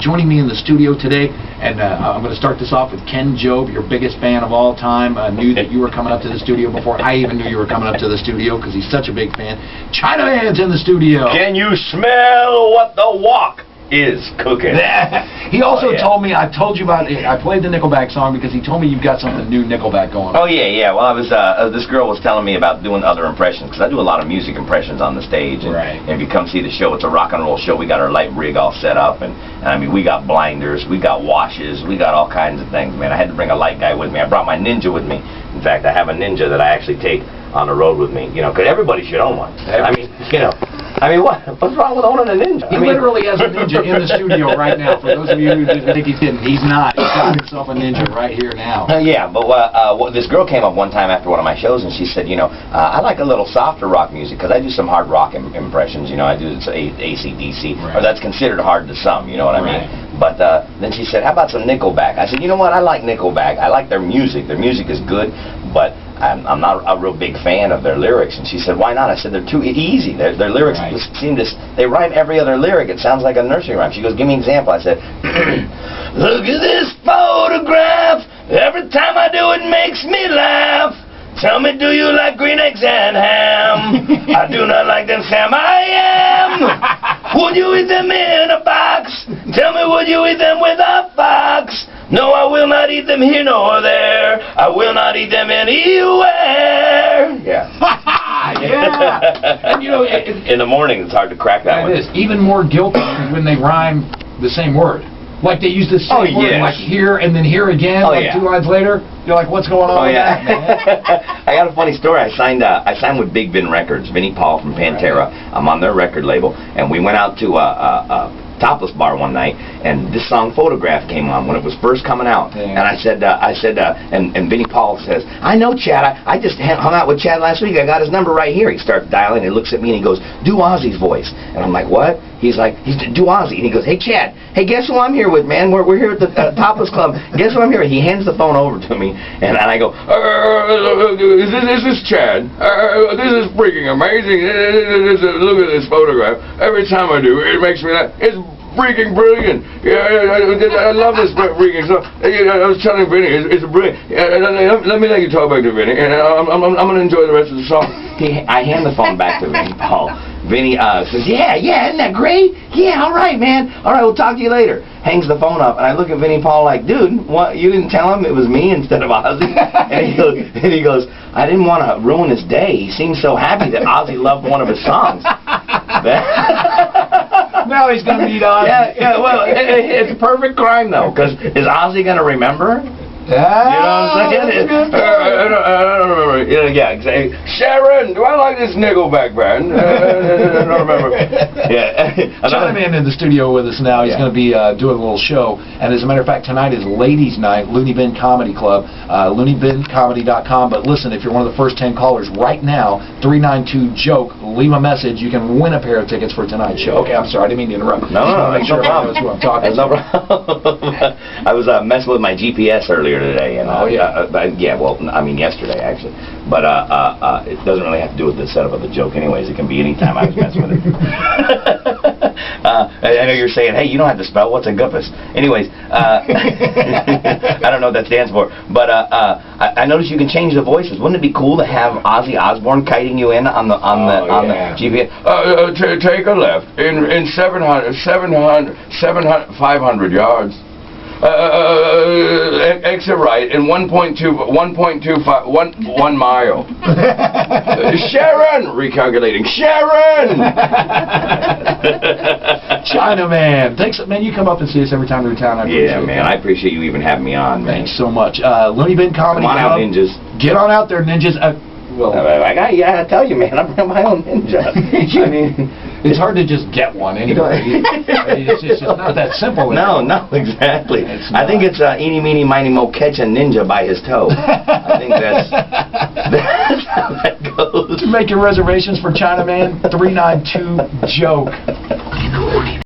Joining me in the studio today, and I'm going to start this off with Ken Jobe, your biggest fan of all time. Knew that you were coming up to the studio before I even knew you were coming up to the studio because he's such a big fan. ChinaMan's in the studio. Can you smell what the wok is cooking? He also told me, I told you about it, I played the Nickelback song because he told me you've got something new Nickelback going on. Oh yeah. Well, I was this girl was telling me about doing other impressions because I do a lot of music impressions on the stage. And, and if you come see the show, it's a rock and roll show. We got our light rig all set up, and I mean, we got blinders, we got washes, we got all kinds of things. Man, I had to bring a light guy with me. I brought my Ninja with me. In fact, I have a Ninja that I actually take on the road with me. You know, because everybody should own one. I mean, you know. I mean, what's wrong with owning a Ninja? He literally has a Ninja in the studio right now. For those of you who think he's kidding, he's not. He's got himself a Ninja right here now. Yeah, but this girl came up one time after one of my shows, and she said, you know, I like a little softer rock music because I do some hard rock impressions. You know, I do AC/DC, or that's considered hard to some. You know what I mean? But then she said, how about some Nickelback? I said, you know what? I like Nickelback. I like their music. Their music is good, but I'm not a real big fan of their lyrics. And she said, why not? I said, they're too easy. Their lyrics seem to, they rhyme every other lyric. It sounds like a nursery rhyme. She goes, give me an example. I said, look at this photograph. Every time I do it makes me laugh. Tell me, do you like green eggs and ham? I do not like them, Sam. I am. Would you eat them in a box? Tell me, would you eat them with a fox? No, I will not eat them here nor there. I will not eat them anywhere. Yeah. Yeah. And you know, in the morning, it's hard to crack that one. It is. Even more guilty when they rhyme the same word. Like they use the same word, like here and then here again, like 2 lines later. You're like, what's going on with that, man? I got a funny story. I signed with Big Vin Records, Vinnie Paul from Pantera. I'm on their record label, and we went out to Topless Bar one night, and this song Photograph came on when it was first coming out. And I said, and Vinnie Paul says, I know Chad, I just hung out with Chad last week, I got his number right here. He starts dialing, he looks at me and he goes, do Ozzy's voice. And I'm like, what? He's like, do Ozzy. And he goes, hey Chad, hey, guess who I'm here with, man? We're here at the Topless Club. Guess who I'm here with? He hands the phone over to me, and I go, this is Chad. This is freaking amazing. Look at this photograph. Every time I do it, it makes me laugh. It's freaking brilliant. Yeah, I love this freaking stuff. I was telling Vinny, it's brilliant. Let me let you talk back to Vinny, and I'm going to enjoy the rest of the song. I hand the phone back to Vinny Paul. Vinny says, yeah, isn't that great? Yeah, all right, man. All right, we'll talk to you later. Hangs the phone up, and I look at Vinnie Paul like, dude, what? You didn't tell him it was me instead of Ozzy? And he goes, I didn't want to ruin his day. He seemed so happy that Ozzy loved one of his songs. Now he's going to meet Ozzy. Yeah, well, it's a perfect crime, though, because is Ozzy going to remember? You know what I'm saying? I don't remember. Yeah, exactly. Sharon, do I like this Nickelback band? I don't remember. Yeah. ChinaMan in the studio with us now. He's going to be doing a little show. And as a matter of fact, tonight is Ladies' Night, Looney Bin Comedy Club, looneybincomedy.com. But listen, if you're one of the first 10 callers right now, 392-JOKE, leave a message. You can win a pair of tickets for tonight's show. Okay, I'm sorry. I didn't mean to interrupt. No, make sure everyone knows who I'm talking to. No problem. I was messing with my GPS earlier today, and well, I mean yesterday actually, but it doesn't really have to do with the setup of the joke anyways. It can be any time I was messing with it. I know you're saying, hey, you don't have to spell, what's a guppus? Anyways, I don't know what that stands for, but I noticed you can change the voices. Wouldn't it be cool to have Ozzy Osbourne kiting you in on the GPS? Take a left in 500 yards. Exit right in 1 mile. Sharon! Recalculating. Sharon! ChinaMan. Thanks, man. You come up and see us every time you're in town. I appreciate man. I appreciate you even having me on, man. Thanks so much. Looney Bin Comedy Club. Come on out, ninjas. Get on out there, ninjas. I gotta tell you, man, I bring my own Ninja. I mean, it's hard to just get one anyway. It's just not that simple. No, exactly. I think it's eeny, meeny, miny, mo, catch a ninja by his toe. I think that's how that goes. To make your reservations for ChinaMan, 392-JOKE.